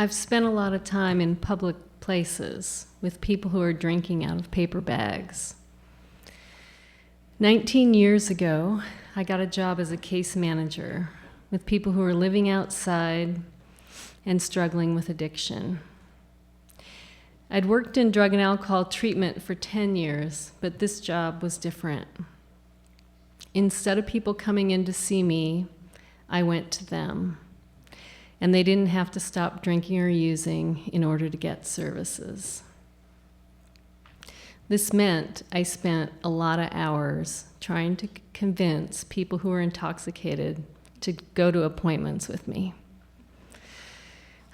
I've spent a lot of time in public places with people who are drinking out of paper bags. 19 years ago, I got a job as a case manager with people who are living outside and struggling with addiction. I'd worked in drug and alcohol treatment for 10 years, but this job was different. Instead of people coming in to see me, I went to them. And they didn't have to stop drinking or using in order to get services. This meant I spent a lot of hours trying to convince people who were intoxicated to go to appointments with me.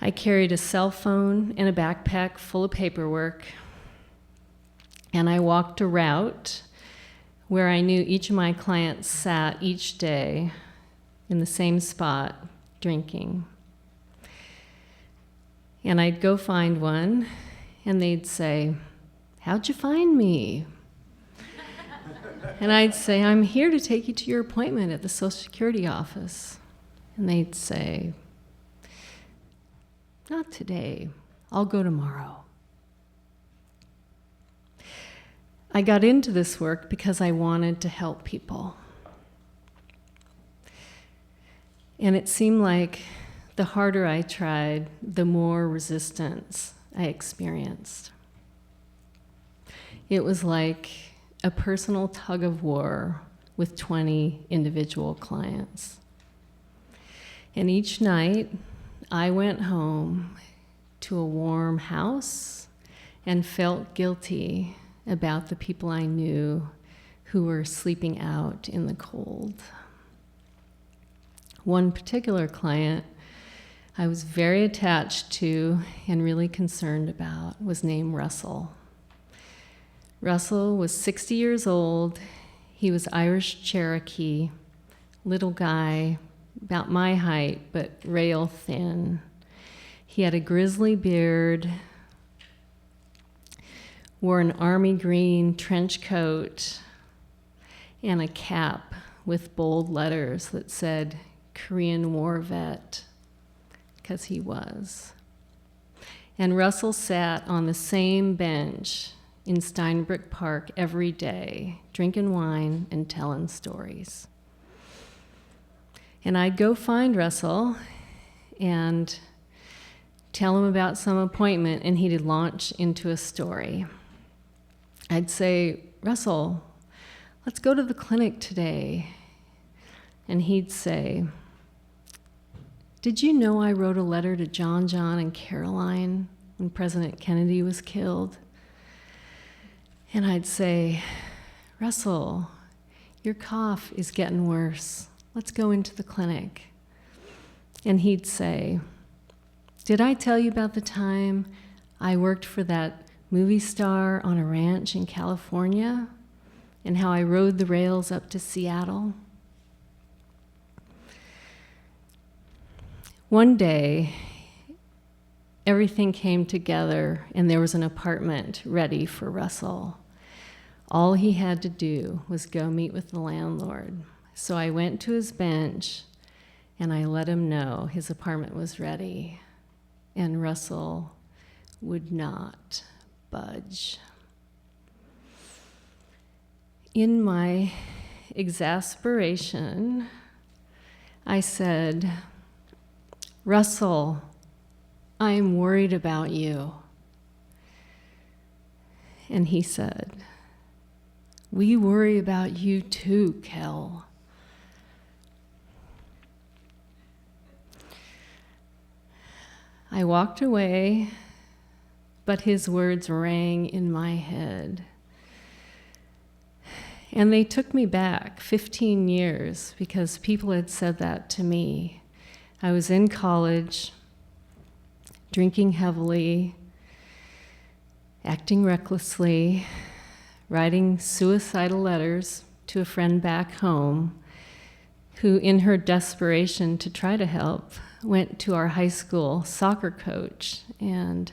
I carried a cell phone and a backpack full of paperwork, and I walked a route where I knew each of my clients sat each day in the same spot drinking. And I'd go find one, and they'd say, "How'd you find me?" And I'd say, "I'm here to take you to your appointment at the Social Security office." And they'd say, "Not today. I'll go tomorrow." I got into this work because I wanted to help people. And it seemed like the harder I tried, the more resistance I experienced. It was like a personal tug of war with 20 individual clients. And each night, I went home to a warm house and felt guilty about the people I knew who were sleeping out in the cold. One particular client I was very attached to and really concerned about was named Russell. Russell was 60 years old. He was Irish Cherokee, little guy, about my height, but rail thin. He had a grizzly beard, wore an army green trench coat, and a cap with bold letters that said Korean War vet, because he was. And Russell sat on the same bench in Steinbrook Park every day, drinking wine and telling stories. And I'd go find Russell and tell him about some appointment, and he'd launch into a story. I'd say, "Russell, let's go to the clinic today." And he'd say, "Did you know I wrote a letter to John and Caroline when President Kennedy was killed?" And I'd say, "Russell, your cough is getting worse. Let's go into the clinic." And he'd say, "Did I tell you about the time I worked for that movie star on a ranch in California and how I rode the rails up to Seattle?" One day, everything came together and there was an apartment ready for Russell. All he had to do was go meet with the landlord. So I went to his bench and I let him know his apartment was ready, and Russell would not budge. In my exasperation, I said, "Russell, I'm worried about you." And he said, "We worry about you too, Kell." I walked away, but his words rang in my head. And they took me back 15 years because people had said that to me. I was in college, drinking heavily, acting recklessly, writing suicidal letters to a friend back home who, in her desperation to try to help, went to our high school soccer coach. And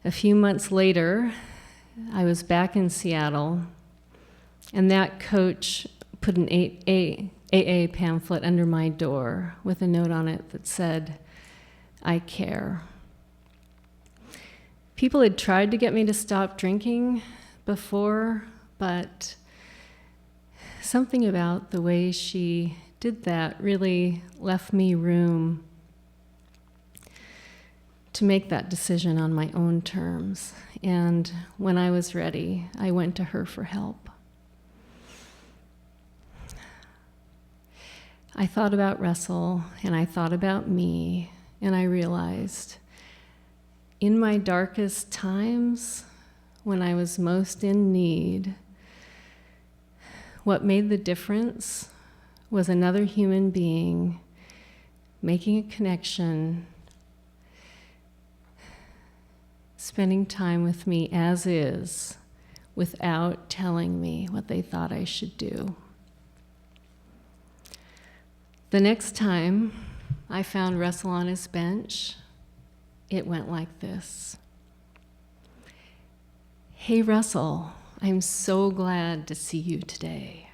a few months later, I was back in Seattle, and that coach put an AA pamphlet under my door with a note on it that said, "I care." People had tried to get me to stop drinking before, but something about the way she did that really left me room to make that decision on my own terms. And when I was ready, I went to her for help. I thought about Russell, and I thought about me, and I realized in my darkest times, when I was most in need, what made the difference was another human being making a connection, spending time with me as is, without telling me what they thought I should do. The next time I found Russell on his bench, it went like this. Hey, Russell, I'm so glad to see you today.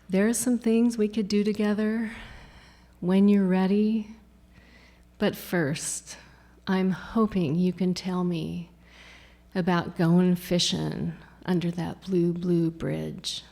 There are some things we could do together when you're ready, but first, I'm hoping you can tell me about going fishing under that blue bridge.